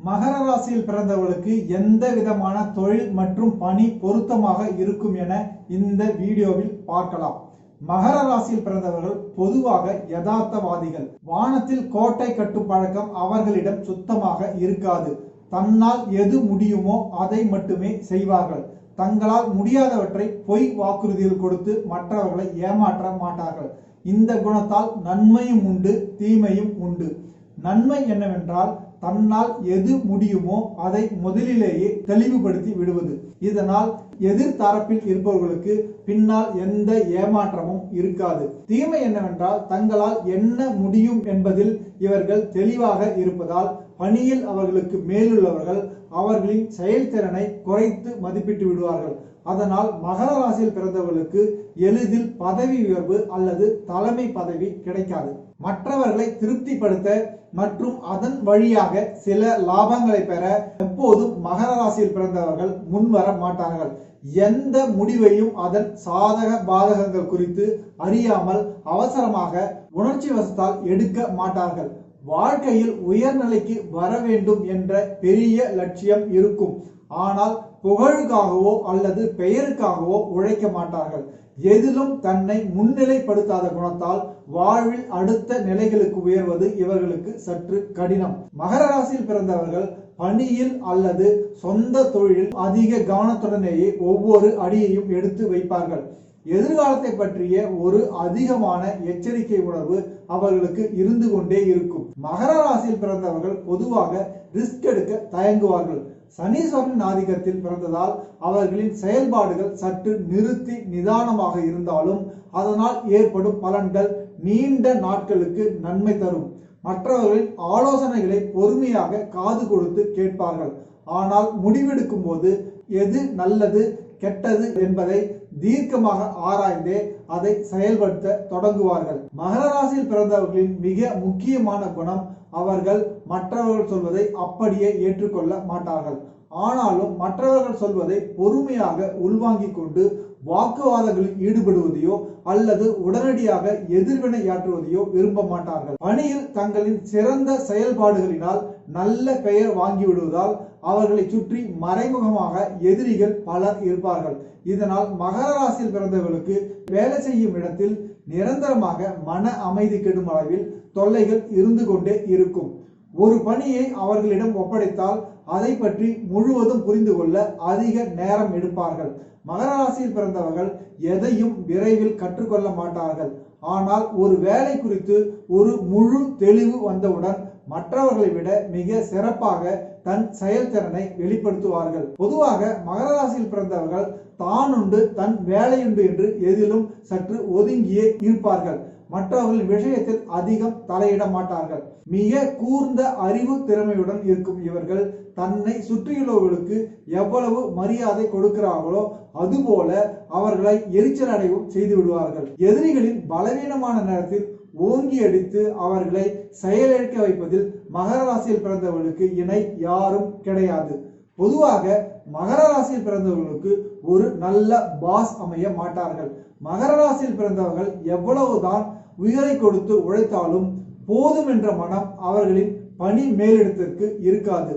மகர ராசியில் பிறந்தவர்களுக்கு எந்த விதமான தொழில் மற்றும் பணி பொருத்தமாக இருக்கும் என இந்த வீடியோவில் பார்க்கலாம். மகர ராசியில் பிறந்தவர்கள் பொதுவாக யதார்த்தவாதிகள். வானத்தில் கோட்டை கட்டும் பழக்கம் அவர்களிடம் சுத்தமாக இருக்காது. தன்னால் எது முடியுமோ அதை மட்டுமே செய்வார்கள். தங்களால் முடியாதவற்றை பொய் வாக்குறுதிகள் கொடுத்து மற்றவர்களை ஏமாற்ற மாட்டார்கள். இந்த குணத்தால் நன்மையும் உண்டு, தீமையும் உண்டு. நன்மை என்னவென்றால் தன்னால் எது முடியுமோ அதை முதலிலேயே தெளிவுபடுத்தி விடுவது. இதனால் எதிர்த்தரப்பில் இருப்பவர்களுக்கு பின்னால் எந்த ஏமாற்றமும் இருக்காது. தீமை என்னவென்றால் தங்களால் என்ன முடியும் என்பதில் இவர்கள் தெளிவாக இருப்பதால் பணியில் அவர்களுக்கு மேலுள்ளவர்கள் அவர்களின் செயல்திறனை குறைத்து மதிப்பிட்டு விடுவார்கள். அதனால் மகர ராசியில் பிறந்தவர்களுக்கு எளிதில் பதவி உயர்வு அல்லது தலைமை பதவி கிடைக்காது. மற்றவர்களை திருப்திப்படுத்த மற்றும் அதன் வழியாக சில லாபங்களை பெற எப்போதும் மகர ராசியில் பிறந்தவர்கள் முன்வர மாட்டார்கள். எந்த முடிவையும் அதன் சாதக பாதகங்கள் குறித்து அறியாமல் அவசரமாக உணர்ச்சி வசத்தால் எடுக்க மாட்டார்கள். வாழ்க்கையில் உயர்நிலைக்கு வர வேண்டும் என்ற பெரிய லட்சியம் இருக்கும். ஆனால் புகழுக்காகவோ அல்லது பெயருக்காகவோ உழைக்க மாட்டார்கள். எதிலும் தன்னை முன்னிலைப்படுத்தாத குணத்தால் வாழ்வில் அடுத்த நிலைகளுக்கு உயர்வது இவர்களுக்கு சற்று கடினம். மகர ராசியில் பிறந்தவர்கள் பணியில் அல்லது சொந்த தொழிலில் அதிக கவனத்துடனேயே ஒவ்வொரு அடியையும் எடுத்து வைப்பார்கள். எதிர்காலத்தை பற்றிய ஒரு அதிகமான எச்சரிக்கை உணர்வு அவர்களுக்கு இருந்து கொண்டே இருக்கும். மகர ராசியில் பிறந்தவர்கள் பொதுவாக ரிஸ்க் எடுக்க தயங்குவார்கள். சனீஸ்வரன் ஆதிக்கத்தில் பிறந்ததால் அவர்களின் செயல்பாடுகள் சற்று நிறுத்தி நிதானமாக இருந்தாலும் அதனால் ஏற்படும் பலன்கள் நீண்ட நாட்களுக்கு நன்மை தரும். மற்றவர்களின் ஆலோசனைகளை பொறுமையாக காது கொடுத்து கேட்பார்கள். ஆனால் முடிவெடுக்கும் போது எது நல்லது கெட்டது என்பதை தீர்க்கமாக ஆராய்ந்தே அதை செயல்படுத்த தொடங்குவார்கள். மகர ராசியில் பிறந்தவர்களின் மிக முக்கியமான குணம் அவர்கள் மற்றவர்கள் சொல்வதை அப்படியே ஏற்றுக்கொள்ள மாட்டார்கள். ஆனாலும் மற்றவர்கள் சொல்வதை பொறுமையாக உள்வாங்கிக் கொண்டு வாக்குவாதங்களில் ஈடுபடுவதையோ அல்லது உடனடியாக எதிர்வினையாற்றுவதையோ விரும்ப மாட்டார்கள். பணியில் தங்களின் சிறந்த செயல்பாடுகளினால் நல்ல பெயர் வாங்கிவிடுவதால் அவர்களை சுற்றி மறைமுகமாக எதிரிகள் பலர் இருப்பார்கள். இதனால் மகர ராசியில் பிறந்தவர்களுக்கு வேலை செய்யும் இடத்தில் நிரந்தரமாக மன அமைதி கெடும் அளவில் தொல்லைகள் இருந்து கொண்டே இருக்கும். ஒரு பணியை அவர்களிடம் ஒப்படைத்தால் அதை பற்றி முழுவதும் புரிந்து கொள்ள அதிக நேரம் எடுப்பார்கள். மகர ராசியில் பிறந்தவர்கள் எதையும் விரைவில் கற்றுக்கொள்ள மாட்டார்கள். ஆனால் ஒரு வேலை குறித்து ஒரு முழு தெளிவு வந்தவுடன் மற்றவர்களை விட மிக சிறப்பாக தன் செயல்திறனை வெளிப்படுத்துவார்கள். பொதுவாக மகர ராசியில் பிறந்தவர்கள் தானுண்டு தன் வேலையுண்டு என்று எதிலும் சற்று ஒதுங்கியே இருப்பார்கள். மற்றவர்களின் விஷயத்தில் அதிகம் தலையிட மாட்டார்கள். மிக கூர்ந்த அறிவு திறமையுடன் இருக்கும் இவர்கள் தன்னை சுற்றியுள்ளவர்களுக்கு எவ்வளவு மரியாதை கொடுக்கிறார்களோ அதுபோல அவர்களை எரிச்சல் அடைவும் செய்து விடுவார்கள். எதிரிகளின் பலவீனமான நேரத்தில் ஓங்கி அடித்து அவர்களை செயலிழக்க வைப்பதில் மகர ராசியில் பிறந்தவர்களுக்கு இணை யாரும் கிடையாது. பொதுவாக மகர ராசியில் பிறந்தவர்களுக்கு ஒரு நல்ல பாஸ் அமைய மாட்டார்கள். மகர ராசியில் பிறந்தவர்கள் எவ்வளவுதான் உயிரை கொடுத்து உழைத்தாலும் போதும் என்ற மனம் அவர்களின் பணி மேலிடத்திற்கு இருக்காது.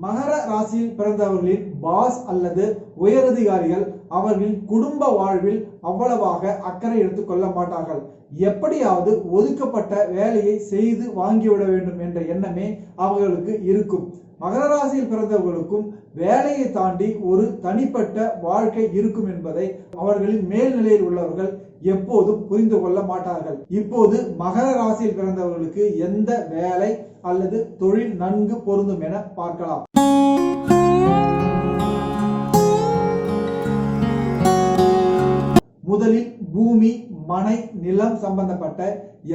மகர ராசியில் பிறந்தவர்களின் பாஸ் அல்லது உயரதிகாரிகள் அவர்களின் குடும்ப வாழ்வில் அவ்வளவாக அக்கறை எடுத்துக் கொள்ள மாட்டார்கள். எப்படியாவது ஒதுக்கப்பட்ட வேலையை செய்து வாங்கிவிட வேண்டும் என்ற எண்ணமே அவர்களுக்கு இருக்கும். மகர ராசியில் பிறந்தவர்களுக்கும் வேலையை தாண்டி ஒரு தனிப்பட்ட வாழ்க்கை இருக்கும் என்பதை அவர்களின் மேல்நிலையில் உள்ளவர்கள் எப்போதும் புரிந்து கொள்ள மாட்டார்கள். இப்போது மகர ராசியில் பிறந்தவர்களுக்கு எந்த வேலை அல்லது தொழில் நன்கு பொருந்தும் என பார்க்கலாம். முதலில் பூமி, மனை, நிலம் சம்பந்தப்பட்ட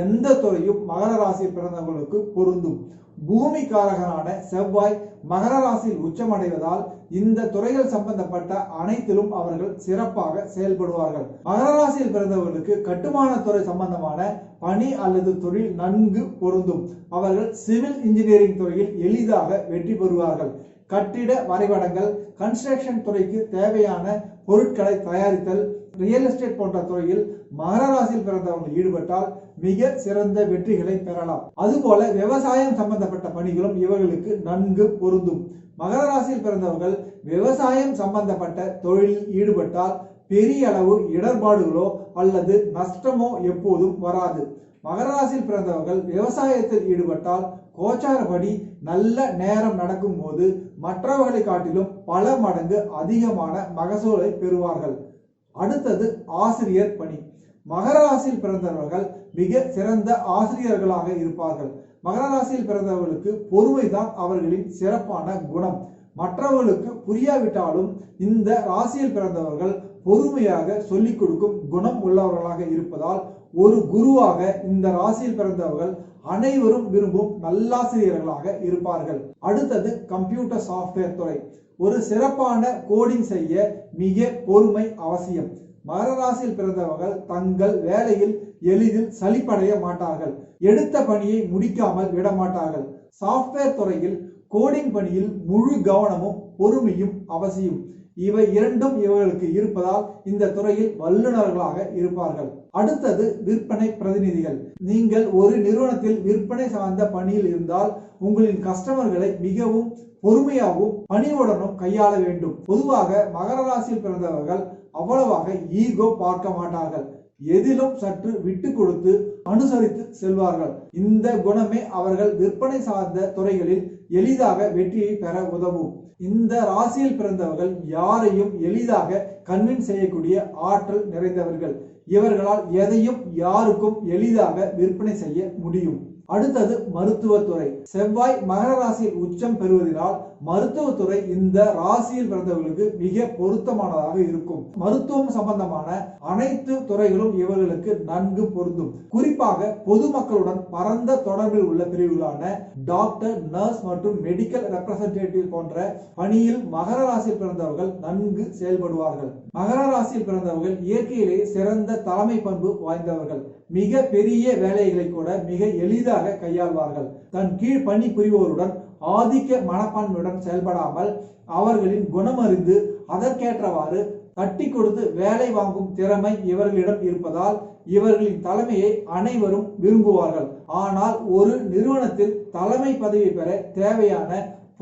எந்த துறையும் மகர ராசியில் பிறந்தவர்களுக்கு பொருந்தும். பூமிக்காரகனான செவ்வாய் மகர ராசியில் உச்சமடைவதால் இந்த துறைகள் சம்பந்தப்பட்ட அனைத்திலும் அவர்கள் சிறப்பாக செயல்படுவார்கள். மகர ராசியில் பிறந்தவர்களுக்கு கட்டுமான துறை சம்பந்தமான பணி அல்லது தொழில் நன்கு பொருந்தும். அவர்கள் சிவில் இன்ஜினியரிங் துறையில் எளிதாக வெற்றி பெறுவார்கள். கட்டிட வரைபடங்கள், கன்ஸ்ட்ரக்ஷன் துறைக்கு தேவையான பொருட்களை தயாரித்தல், ரியல் எஸ்டேட் போன்ற துறையில் மகர ராசியில் பிறந்தவர்கள் ஈடுபட்டால் மிக சிறந்த வெற்றிகளை பெறலாம். அதுபோல விவசாயம் சம்பந்தப்பட்ட பணிகளும் இவர்களுக்கு நன்கு பொருந்தும். மகர ராசியில் பிறந்தவர்கள் விவசாயம் சம்பந்தப்பட்ட தொழிலில் ஈடுபட்டால் பெரிய அளவு இடர்பாடுகளோ அல்லது நஷ்டமோ எப்போதும் வராது. மகர ராசியில் பிறந்தவர்கள் விவசாயத்தில் ஈடுபட்டால் கோச்சாரப்படி நல்ல நேரம் நடக்கும் போது மற்றவர்களை காட்டிலும் பல மடங்கு அதிகமான மகசூலை பெறுவார்கள். அடுத்தது ஆசிரியர் பணி. மகர ராசியில் பிறந்தவர்கள் மிக சிறந்த ஆசிரியர்களாக இருப்பார்கள். மகர ராசியில் பிறந்தவர்களுக்கு பொறுமைதான் அவர்களின் சிறப்பான குணம். மற்றவர்களுக்கு புரியாவிட்டாலும் இந்த ராசியில் பிறந்தவர்கள் பொறுமையாக சொல்லிக் கொடுக்கும் குணம் உள்ளவர்களாக இருப்பதால் ஒரு குருவாக இந்த ராசியில் பிறந்தவர்கள் அனைவரும் விரும்பும் நல்லாசிரியர்களாக இருப்பார்கள். அடுத்தது கம்ப்யூட்டர் சாஃப்ட்வேர் துறை. ஒரு சிறப்பான கோடிங் செய்ய மிக பொறுமை அவசியம். மகர ராசியில் பிறந்தவர்கள் தங்கள் வேலையில் எளிதில் சலிப்படைய மாட்டார்கள். எடுத்த பணியை முடிக்காமல் விட மாட்டார்கள். சாஃப்ட்வேர் துறையில் கோடிங் பணியில் முழு கவனமும் பொறுமையும் அவசியம். இவை இரண்டும் இவர்களுக்கு இருப்பதால் இந்த துறையில் வல்லுநர்களாக இருப்பார்கள். அடுத்தது விற்பனை பிரதிநிதிகள். நீங்கள் ஒரு நிறுவனத்தில் விற்பனை சார்ந்த பணியில் இருந்தால் உங்களின் கஸ்டமர்களை மிகவும் பொறுமையாகவும் பணிவுடனும் கையாள வேண்டும். பொதுவாக மகர ராசியில் பிறந்தவர்கள் அவ்வளவாக ஈகோ பார்க்க மாட்டார்கள். எதிலும் சற்று விட்டு கொடுத்து அனுசரித்து செல்வார்கள். இந்த குணமே அவர்கள் விற்பனை சார்ந்த துறைகளில் எளிதாக வெற்றியை பெற உதவும். இந்த ராசியில் பிறந்தவர்கள் யாரையும் எளிதாக கன்வின்ஸ் செய்யக்கூடிய ஆற்றல் நிறைந்தவர்கள். இவர்களால் எதையும் யாருக்கும் எளிதாக விற்பனை செய்ய முடியும். அடுத்தது மருத்துவத்துறை. செவ்வாய் மகர ராசியில் உச்சம் பெறுவதனால் மருத்துவத்துறை இந்த ராசியில் பிறந்தவர்களுக்கு மிக பொருத்தமானதாக இருக்கும். மருத்துவம் சம்பந்தமான அனைத்து துறைகளும் இவர்களுக்கு நன்கு பொருந்தும். குறிப்பாக பொதுமக்களுடன் பரந்த தொடர்பில் உள்ள பிரிவுகளான டாக்டர், நர்ஸ் மற்றும் மெடிக்கல் ரெப்ரசன்டேட்டிவ் போன்ற பணியில் மகர ராசியில் பிறந்தவர்கள் நன்கு செயல்படுவார்கள். மகர ராசியில் பிறந்தவர்கள் இயற்கையிலேயே சிறந்த தலைமை பண்பு வாய்ந்தவர்கள். மிக பெரிய வேலைகளை கூட மிக எளிதாக கையாள்வார்கள். தன் கீழ் பணி புரிவோருடன் ஆதிக்க மனப்பான்மையுடன் செயல்படாமல் அவர்களின் குணமறிந்து அதற்கேற்றவாறு தட்டி கொடுத்து வேலை வாங்கும் திறமை இவர்களிடம் இருப்பதால் இவர்களின் தலைமையை அனைவரும் விரும்புவார்கள். ஆனால் ஒரு நிறுவனத்தில் தலைமை பதவி பெற தேவையான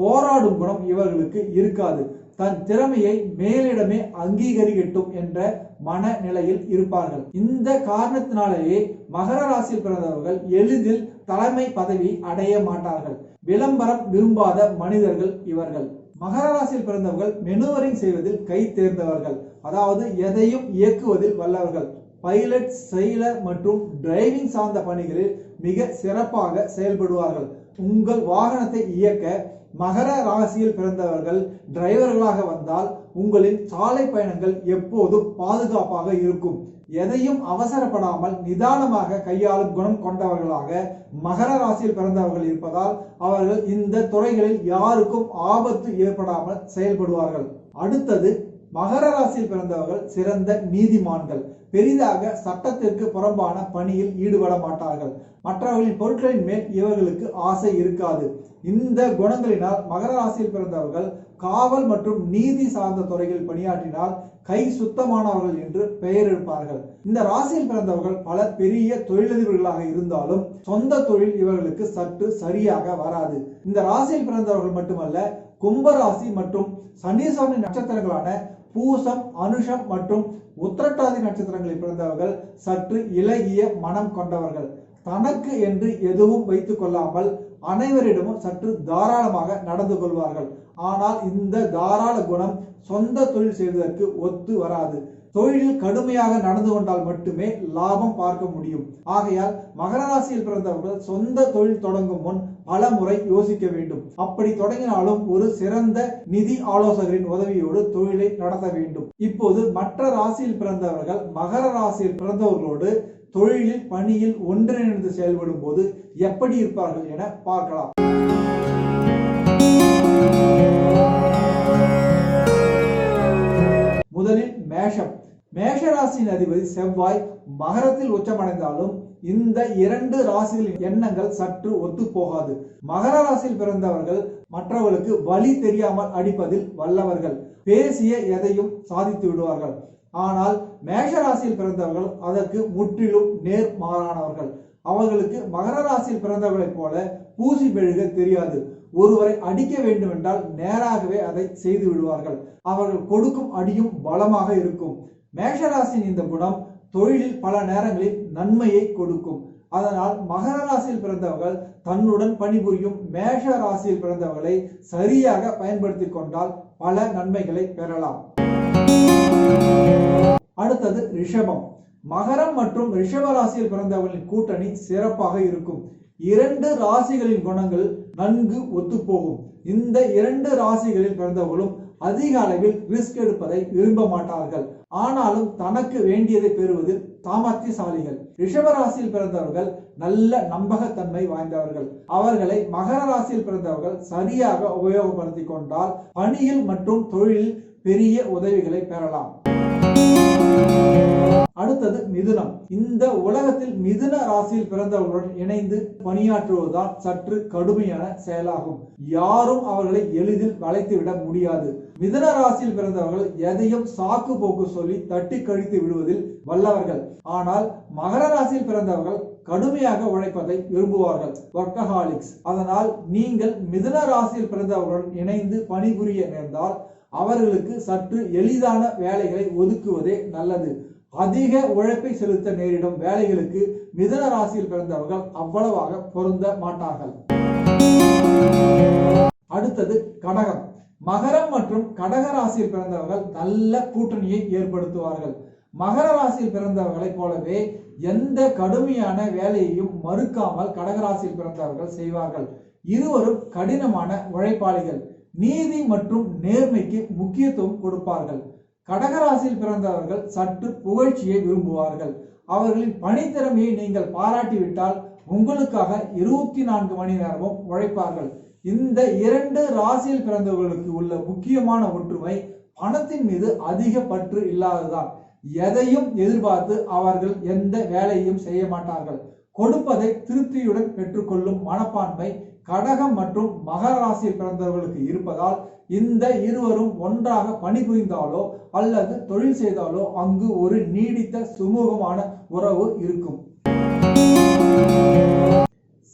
போராடும் குணம் இவர்களுக்கு இருக்காது. தன் திறமையை மேலிடமே அங்கீகரிக்கட்டும் என்ற மனநிலையில் இருப்பார்கள். இந்த காரணத்தினாலேயே மகர ராசியில் பிறந்தவர்கள் எளிதில் தலைமை பதவி அடைய மாட்டார்கள். விளம்பரம் விரும்பாத மனிதர்கள் இவர்கள். மகர ராசியில் பிறந்தவர்கள் மெனுவரிங் செய்வதில் கை தேர்ந்தவர்கள். அதாவது எதையும் இயக்குவதில் வல்லவர்கள். பைலட், செயலர் மற்றும் டிரைவிங் சார்ந்த பணிகளில் மிக சிறப்பாக செயல்படுவார்கள். உங்கள் வாகனத்தை இயக்க மகர ராசியில் பிறந்தவர்கள் டிரைவர்களாக வந்தால் உங்களின் சாலை பயணங்கள் எப்போதும் பாதுகாப்பாக இருக்கும். எதையும் அவசரப்படாமல் நிதானமாக கையாளும் குணம் கொண்டவர்களாக மகர ராசியில் பிறந்தவர்கள் இருப்பதால் அவர்கள் இந்த துறைகளில் யாருக்கும் ஆபத்து ஏற்படாமல் செயல்படுவார்கள். அடுத்தது மகர ராசியில் பிறந்தவர்கள் சிறந்த நீதிமான்கள். பெரிதாக சட்டத்திற்கு புறம்பான பணியில் ஈடுபட மாட்டார்கள். மற்றவர்களின் பொருட்களின் மேல் இவர்களுக்கு ஆசை இருக்காது. இந்த குணங்களினால் மகர ராசியில் பிறந்தவர்கள் காவல் மற்றும் நீதி சார்ந்த துறைகளில் பணியாற்றினால் கை சுத்தமானவர்கள் என்று பெயர் எடுப்பார்கள். இந்த ராசியில் பிறந்தவர்கள் பல பெரிய தொழிலதிபர்களாக இருந்தாலும் சொந்த தொழில் இவர்களுக்கு சற்று சரியாக வராது. இந்த ராசியில் பிறந்தவர்கள் மட்டுமல்ல, கும்ப ராசி மற்றும் சனீஸ்வரன் நட்சத்திரங்களான பூசம், அனுஷம் மற்றும் உத்திரட்டாதி நட்சத்திரங்களில் பிறந்தவர்கள் சற்று இலகிய மனம் கொண்டவர்கள். தனக்கு என்று எதுவும் வைத்துக் கொள்ளாமல் அனைவரிடமும் சற்று தாராளமாக நடந்து கொள்வார்கள். ஆனால் இந்த தாராள குணம் சொந்த தொழில் செய்வதற்கு ஒத்து வராது. தொழிலில் கடுமையாக நடந்து கொண்டால் மட்டுமே லாபம் பார்க்க முடியும். ஆகையால் மகர ராசியில் பிறந்தவர்கள் சொந்த தொழில் தொடங்கும் முன் பல முறை யோசிக்க வேண்டும். அப்படி தொடங்கினாலும் ஒரு சிறந்த நிதி ஆலோசகரின் உதவியோடு தொழிலை நடத்த வேண்டும். இப்போது மற்ற ராசியில் பிறந்தவர்கள் மகர ராசியில் பிறந்தவர்களோடு தொழிலில் பணியில் ஒன்றிணைந்து செயல்படும் போது எப்படி இருப்பார்கள் என பார்க்கலாம். முதலில் மேஷம். மேஷராசியின் அதிபதி செவ்வாய் மகரத்தில் உச்சமடைந்தாலும் இந்த இரண்டு ராசிகளின் எண்ணங்கள் சற்று ஒத்து போகாது. மகர ராசியில் பிறந்தவர்கள் மற்றவர்களுக்கு வழி தெரியாமல் அடிப்பதில் வல்லவர்கள். பேசிய எதையும் சாதித்து விடுவார்கள். ஆனால் மேஷ ராசியில் பிறந்தவர்கள் அதற்கு முற்றிலும் நேர்மாறானவர்கள். அவர்களுக்கு மகர ராசியில் பிறந்தவர்களைப் போல பூசி மெழுக தெரியாது. ஒருவரை அடிக்க வேண்டும் என்றால் நேராகவே அதை செய்து விடுவார்கள். அவர்கள் கொடுக்கும் அடியும் பலமாக இருக்கும். மேஷராசியின் இந்த குணம் தொழிலில் பல நேரங்களில் நன்மையை கொடுக்கும். அதனால் மகர ராசியில் பிறந்தவர்கள் தன்னுடன் பணிபுரியும் மேஷ ராசியில் பிறந்தவர்களை சரியாக பயன்படுத்தி கொண்டால் பல நன்மைகளை பெறலாம். அடுத்தது ரிஷபம். மகரம் மற்றும் ரிஷப ராசியில் பிறந்தவர்களின் கூட்டணி சிறப்பாக இருக்கும். இரண்டு ராசிகளின் குணங்கள் நன்கு ஒத்துப்போகும். இந்த இரண்டு ராசிகளில் பிறந்தவர்களும் அதிக அளவில் ரிஸ்க் எடுப்பதை விரும்ப மாட்டார்கள். ஆனாலும் தனக்கு வேண்டியதை பெறுவதில் சாமர்த்தியசாலிகள். ரிஷப ராசியில் பிறந்தவர்கள் நல்ல நம்பகத்தன்மை வாய்ந்தவர்கள். அவர்களை மகர ராசியில் பிறந்தவர்கள் சரியாக உபயோகப்படுத்திக் கொண்டால் பணியில் மற்றும் தொழிலில் பெரிய உதவிகளை பெறலாம். அடுத்தது மிதுனம். இந்த உலகத்தில் மிதுன ராசியில் பிறந்தவர்களுடன் இணைந்து பணியாற்றுவதுதான் சற்று கடுமையான செயலாகும். யாரும் அவர்களை எளிதில் வளைத்துவிட முடியாது. மிதுன ராசியில் பிறந்தவர்கள் எதையும் சாக்கு போக்கு சொல்லி தட்டி கழித்து விடுவதில் வல்லவர்கள். ஆனால் மகர ராசியில் பிறந்தவர்கள் கடுமையாக உழைப்பதை விரும்புவார்கள், வொர்க்கஹாலிக்ஸ். அதனால் நீங்கள் மிதுன ராசியில் பிறந்தவர்களுடன் இணைந்து பணிபுரிய நேர்ந்தால் அவர்களுக்கு சற்று எளிதான வேலைகளை ஒதுக்குவதே நல்லது. அதிக உழைப்பை செலுத்த நேரிடும் வேலைகளுக்கு மிதுன ராசியில் பிறந்தவர்கள் அவ்வளவாக பொருந்த மாட்டார்கள். அடுத்தது கடகம். மகரம் மற்றும் கடக ராசியில் பிறந்தவர்கள் நல்ல கூட்டணியை ஏற்படுத்துவார்கள். மகர ராசியில் பிறந்தவர்களைப் போலவே எந்த கடுமையான வேலையையும் மறுக்காமல் கடகராசியில் பிறந்தவர்கள் செய்வார்கள். இருவரும் கடினமான உழைப்பாளிகள். நீதி மற்றும் நேர்மைக்கு முக்கியத்துவம் கொடுப்பார்கள். கடகராசியில் பிறந்தவர்கள் சற்று புகழ்ச்சியை விரும்புவார்கள். அவர்களின் பணித்திறமையை நீங்கள் பாராட்டிவிட்டால் உங்களுக்காக 24 மணி நேரமும் உழைப்பார்கள். இந்த இரண்டு ராசியில் பிறந்தவர்களுக்கு உள்ள முக்கியமான ஒற்றுமை பணத்தின் மீது அதிக பற்று இல்லாததுதான். எதையும் எதிர்பார்த்து அவர்கள் எந்த வேலையையும் செய்ய மாட்டார்கள். கொடுப்பதை திருப்தியுடன் பெற்றுக்கொள்ளும் மனப்பான்மை கடகம் மற்றும் மகர ராசியில் பிறந்தவர்களுக்கு இருப்பதால் இந்த இருவரும் ஒன்றாக பணிபுரிந்தாலோ அல்லது தொழில் செய்தாலோ அங்கு ஒரு நீடித்த சுமூகமான உறவு இருக்கும்.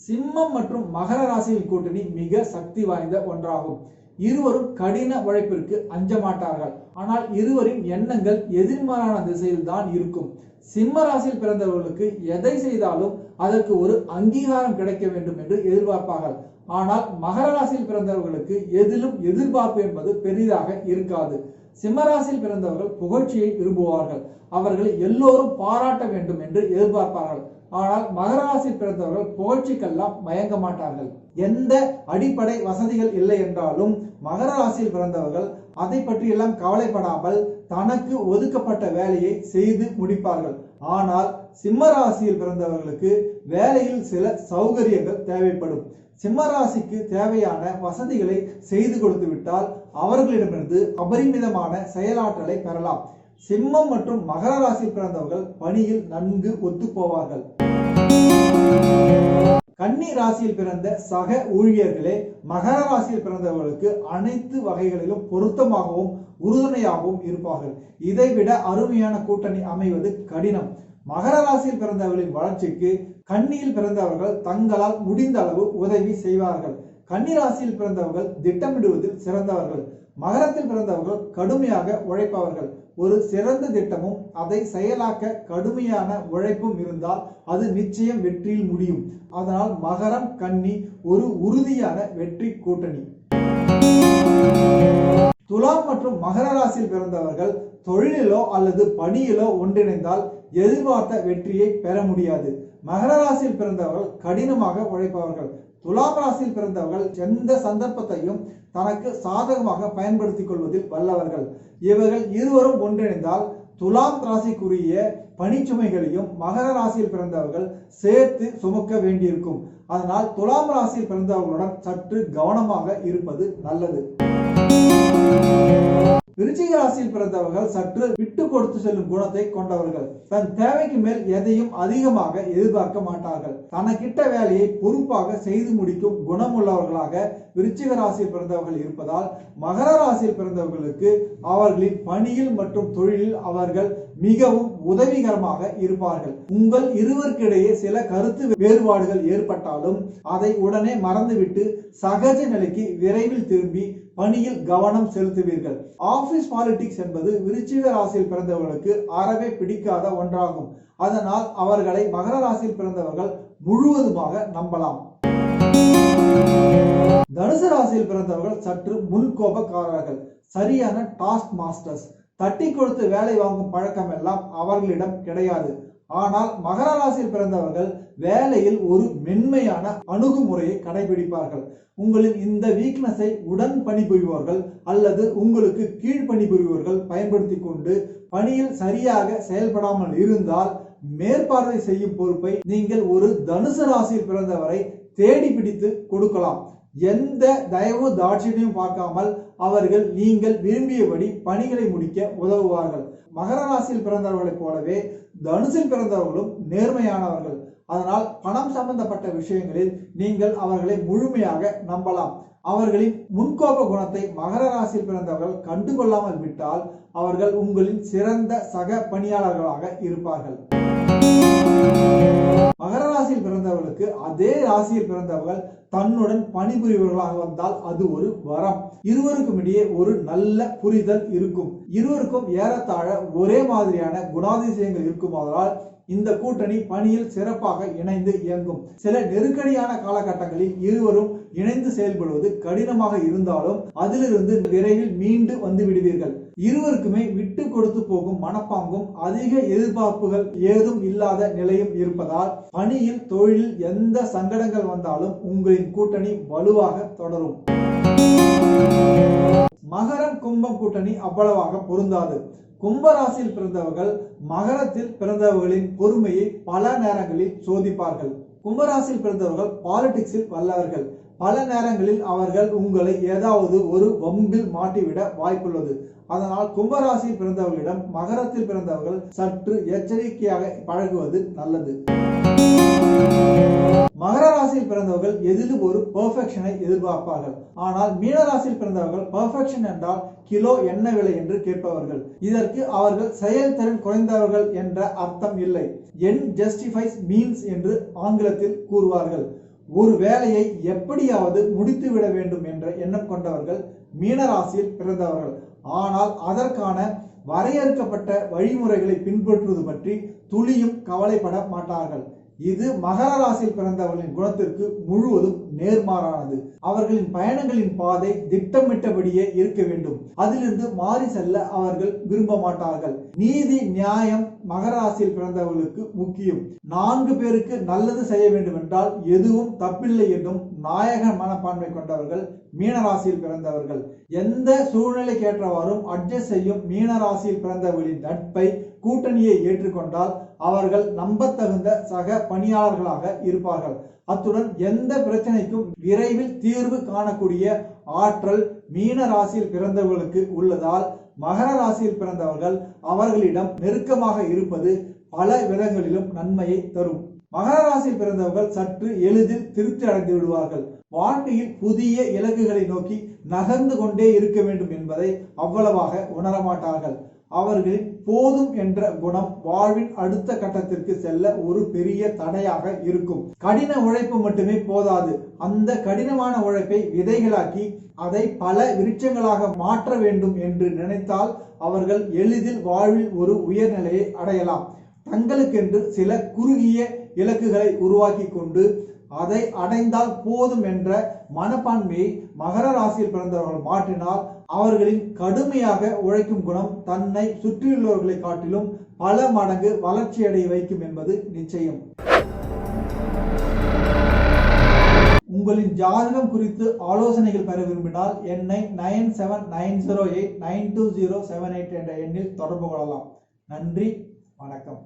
சிம்மம் மற்றும் மகர ராசியில் கூட்டணி மிக சக்தி வாய்ந்த ஒன்றாகும். இருவரும் கடின உழைப்பிற்கு அஞ்ச மாட்டார்கள். ஆனால் இருவரின் எண்ணங்கள் எதிர்மாறான திசையில் தான் இருக்கும். சிம்ம ராசியில் பிறந்தவர்களுக்கு எதை செய்தாலும் அதற்கு ஒரு அங்கீகாரம் கிடைக்க வேண்டும் என்று எதிர்பார்ப்பார்கள். ஆனால் மகர ராசியில் பிறந்தவர்களுக்கு எதிலும் எதிர்பார்ப்பு என்பது பெரிதாக இருக்காது. சிம்ம ராசியில் பிறந்தவர்கள் புகழ்ச்சியை விரும்புவார்கள். அவர்களை எல்லோரும் பாராட்ட வேண்டும் என்று எதிர்பார்ப்பார்கள். ஆனால் மகர ராசியில் பிறந்தவர்கள் புகழ்ச்சிக்கெல்லாம் மயங்க மாட்டார்கள். எந்த அடிப்படை வசதிகள் இல்லை என்றாலும் மகர ராசியில் பிறந்தவர்கள் அதை பற்றியெல்லாம் கவலைப்படாமல் தனக்கு ஒதுக்கப்பட்ட வேலையை செய்து முடிப்பார்கள். ஆனால் சிம்ம ராசியில் பிறந்தவர்களுக்கு வேலையில் சில சௌகரியங்கள் தேவைப்படும். சிம்ம ராசிக்கு தேவையான வசதிகளை செய்து கொடுத்து விட்டால் அவர்களிடமிருந்து அபரிமிதமான செயலாற்றலை பெறலாம். சிம்மம் மற்றும் மகர ராசியில் பிறந்தவர்கள் பணியில் நன்கு ஒத்து போவார்கள். கன்னி ராசியில் பிறந்த சக ஊழியர்களே மகர ராசியில் பிறந்தவர்களுக்கு அனைத்து வகைகளிலும் பொருத்தமாகவும் உறுதுணையாகவும் இருப்பார்கள். இதைவிட அருமையான கூட்டணி அமைவது கடினம். மகர ராசியில் பிறந்தவர்களின் வளர்ச்சிக்கு கன்னியில் பிறந்தவர்கள் தங்களால் முடிந்த அளவு உதவி செய்வார்கள். கன்னி ராசியில் பிறந்தவர்கள் திட்டமிடுவதில் சிறந்தவர்கள். மகரத்தில் பிறந்தவர்கள் கடுமையாக உழைப்பவர்கள். ஒரு சிறந்த திட்டமும் அதை செயலாக்க கடுமையான உழைப்பும் இருந்தால் அது நிச்சயம் வெற்றியில் முடியும். அதனால் மகரம் கன்னி ஒரு உறுதியான வெற்றி கூட்டணி. துலாம் மற்றும் மகர ராசியில் பிறந்தவர்கள் தொழிலிலோ அல்லது பணியிலோ ஒன்றிணைந்தால் எதிர்பார்த்த வெற்றியை பெற முடியாது. மகர ராசியில் பிறந்தவர்கள் கடினமாக உழைப்பவர்கள். துலாம் ராசியில் பிறந்தவர்கள் எந்த சந்தர்ப்பத்தையும் தனக்கு சாதகமாக பயன்படுத்திக் கொள்வதில் வல்லவர்கள். இவர்கள் இருவரும் ஒன்றிணைந்தால் துலாம் ராசிக்குரிய பணிச்சுமைகளையும் மகர ராசியில் பிறந்தவர்கள் சேர்த்து சுமக்க வேண்டியிருக்கும். அதனால் துலாம் ராசியில் பிறந்தவர்களுடன் சற்று கவனமாக இருப்பது நல்லது. விருச்சிக ராசியில் பிறந்தவர்கள் சற்று விட்டு கொடுத்து செல்லும் குணத்தை கொண்டவர்கள். தன் தேவைக்கு மேல் எதையும் அதிகமாக எதிர்பார்க்க மாட்டார்கள். தனக்கிட்ட வேலையை பொறுப்பாக செய்து முடிக்கும் குணமுள்ளவர்களாக விருச்சிக ராசியில் பிறந்தவர்கள் இருப்பதால் மகர ராசியில் பிறந்தவர்களுக்கு அவர்களின் பணியில் மற்றும் தொழிலில் அவர்கள் மிகவும் உதவிகரமாக இருப்பார்கள். உங்கள் இருவருக்கிடையே சில கருத்து வேறுபாடுகள் ஏற்பட்டாலும் அதை உடனே மறந்துவிட்டு சகஜ நிலைக்கு விரைவில் திரும்பி பணியில் கவனம் செலுத்துவீர்கள். ஆபீஸ் பாலிடிக்ஸ் என்பது விருச்சிக ராசியில் பிறந்தவர்களுக்கு அறவே பிடிக்காத ஒன்றாகும். அதனால் அவர்களை மகர ராசியில் பிறந்தவர்கள் முழுவதுமாக நம்பலாம். தனுசு ராசியில் பிறந்தவர்கள் சற்று முன்கோபக்காரர்கள், சரியான டாஸ்க் மாஸ்டர்ஸ். தட்டி கொடுத்து வேலை வாங்கும் பழக்கம் எல்லாம் அவர்களிடம் கிடையாது. ஆனால் மகர ராசியில் பிறந்தவர்கள் வேலையில் ஒரு மென்மையான அணுகுமுறையை கடைபிடிப்பார்கள். உங்களின் இந்த வீக்னஸை உடன் பணிபுரிபவர்கள் அல்லது உங்களுக்கு கீழ் பணிபுரிபவர்கள் பயன்படுத்தி கொண்டு பணியில் சரியாக செயல்படாமல் இருந்தால் மேற்பார்வை செய்யும் பொறுப்பை நீங்கள் ஒரு தனுசு ராசியில் பிறந்தவரை தேடி பிடித்து கொடுக்கலாம். எந்த தயவு தாட்சியத்தையும் பார்க்காமல் அவர்கள் நீங்கள் விரும்பியபடி பணிகளை முடிக்க உதவுவார்கள். மகர ராசியில் பிறந்தவர்களைப் போலவே தனுசில் பிறந்தவர்களும் நேர்மையானவர்கள். அதனால் பணம் சம்பந்தப்பட்ட விஷயங்களில் நீங்கள் அவர்களை முழுமையாக நம்பலாம். அவர்களின் முன்கோப குணத்தை மகர ராசியில் பிறந்தவர்கள் கண்டுகொள்ளாமல் விட்டால் அவர்கள் உங்களின் சிறந்த சக பணியாளர்களாக இருப்பார்கள். மகர ராசியில் பிறந்தவர்களுக்கு அதே ராசியில் பிறந்தவர்கள் தன்னுடன் பணிபுரிபவர்களாக வந்தால் அது ஒரு வரம். இருவருக்கும் இடையே ஒரு நல்ல புரிதல் இருக்கும். இருவருக்கும் ஏறத்தாழ ஒரே மாதிரியான குணாதிசயங்கள் இருக்குமானால் இந்த கூட்டணி பணியில் சிறப்பாக இணைந்து இயங்கும். சில நெருக்கடியான காலகட்டங்களில் இருவரும் இணைந்து செயல்படுவது கடினமாக இருந்தாலும் அதிலிருந்து விரைவில் மீண்டு வந்து விடுவீர்கள். இருவருக்குமே விட்டு கொடுத்து போகும் மனப்பாங்கும் அதிக எதிர்பார்ப்புகள் ஏதும் இல்லாத நிலையும் இருப்பதால் பணியில் தொழிலில் எந்த சங்கடங்கள் வந்தாலும் உங்களின் கூட்டணி வலுவாக தொடரும். மகரம் கும்பம் கூட்டணி அவ்வளவாக பொருந்தாது. கும்பராசியில் பிறந்தவர்கள் மகரத்தில் பிறந்தவர்களின் பொறுமையை பல நேரங்களில் சோதிப்பார்கள். கும்பராசியில் பிறந்தவர்கள் பாலிடிக்ஸில் வல்லவர்கள். பல நேரங்களில் அவர்கள் உங்களை ஏதாவது ஒரு வம்பில் மாட்டிவிட வாய்ப்புள்ளது. அதனால் கும்பராசியில் பிறந்தவர்களிடம் மகரத்தில் பிறந்தவர்கள் சற்று எச்சரிக்கையாக பழகுவது நல்லது. மகர ராசியில் பிறந்தவர்கள் எதிலும் ஒரு பெர்ஃபெக்ஷனை எதிர்பார்ப்பார்கள். ஆனால் மீனராசியில் பிறந்தவர்கள் பெர்ஃபெக்ஷன் என்றால் கிலோ என்ன விலை என்று கேட்பவர்கள். இதற்கு அவர்கள் செயல்திறன் குறைந்தவர்கள் என்ற அர்த்தம் இல்லை. எண்ட் ஜஸ்டிஃபைஸ் மீன்ஸ் என்று ஆங்கிலத்தில் கூறுவார்கள். ஒரு வேலையை எப்படியாவது முடித்துவிட வேண்டும் என்ற எண்ணம் கொண்டவர்கள் மீனராசியில் பிறந்தவர்கள். ஆனால் அதற்கான வரையறுக்கப்பட்ட வழிமுறைகளை பின்பற்றுவது பற்றி துளியும் கவலைப்பட மாட்டார்கள். இது மகர ராசியில் பிறந்தவர்களின் குணத்திற்கு முழுவதும் நேர்மாறானது. அவர்களின் பயணங்களின் பாதை திட்டமிட்டபடியே இருக்க வேண்டும். அதிலிருந்து மாறி செல்ல அவர்கள் விரும்ப மாட்டார்கள். நீதி நியாயம் மகர ராசியில் பிறந்தவர்களுக்கு முக்கியம். 4 பேருக்கு நல்லது செய்ய வேண்டும் என்றால் எதுவும் தப்பில்லை என்னும் நாயக மனப்பான்மை கொண்டவர்கள் மீனராசியில் பிறந்தவர்கள். எந்த சூழ்நிலைக்கேற்றவாறும் அட்ஜஸ்ட் செய்யும் மீனராசியில் பிறந்தவர்களின் நட்பை கூட்டணியை ஏற்றுக்கொண்டால் அவர்கள் நம்பத்தகுந்த சக பணியாளர்களாக இருப்பார்கள். அத்துடன் எந்த பிரச்சனைக்கும் விரைவில் தீர்வு காணக்கூடிய ஆற்றல் மீன ராசியில் பிறந்தவர்களுக்கு உள்ளதால் மகர ராசியில் பிறந்தவர்கள் அவர்களிடம் நெருக்கமாக இருப்பது பல விதங்களிலும் நன்மையை தரும். மகர ராசியில் பிறந்தவர்கள் சற்று எளிதில் திருப்தி அடைந்து விடுவார்கள். வாழ்க்கையில் புதிய இலக்குகளை நோக்கி நகர்ந்து கொண்டே இருக்க வேண்டும் என்பதை அவ்வளவாக உணரமாட்டார்கள். அவர்களின் போதும் என்ற குணம் வாழ்வின் அடுத்த கட்டத்திற்கு செல்ல ஒரு பெரிய தடையாக இருக்கும். கடின உழைப்பு மட்டுமே போதாது. அந்த கடினமான உழைப்பை விதைகளாக்கி அதை பல விருட்சங்களாக மாற்ற வேண்டும் என்று நினைத்தால் அவர்கள் எளிதில் வாழ்வில் ஒரு உயர்நிலையை அடையலாம். தங்களுக்கென்று சில குறுகிய இலக்குகளை உருவாக்கி கொண்டு அதை அடைந்தால் போதும் என்ற மனப்பான்மையை மகர ராசியில் பிறந்தவர்கள் மாற்றினால் அவர்களின் கடுமையாக உழைக்கும் குணம் தன்னை சுற்றியுள்ளவர்களை காட்டிலும் பல மடங்கு வளர்ச்சியடைய வைக்கும் என்பது நிச்சயம். உங்களின் ஜாதகம் குறித்து ஆலோசனைகள் பெற விரும்பினால் என்னை 9790892078 என்ற எண்ணில் தொடர்பு கொள்ளலாம். நன்றி, வணக்கம்.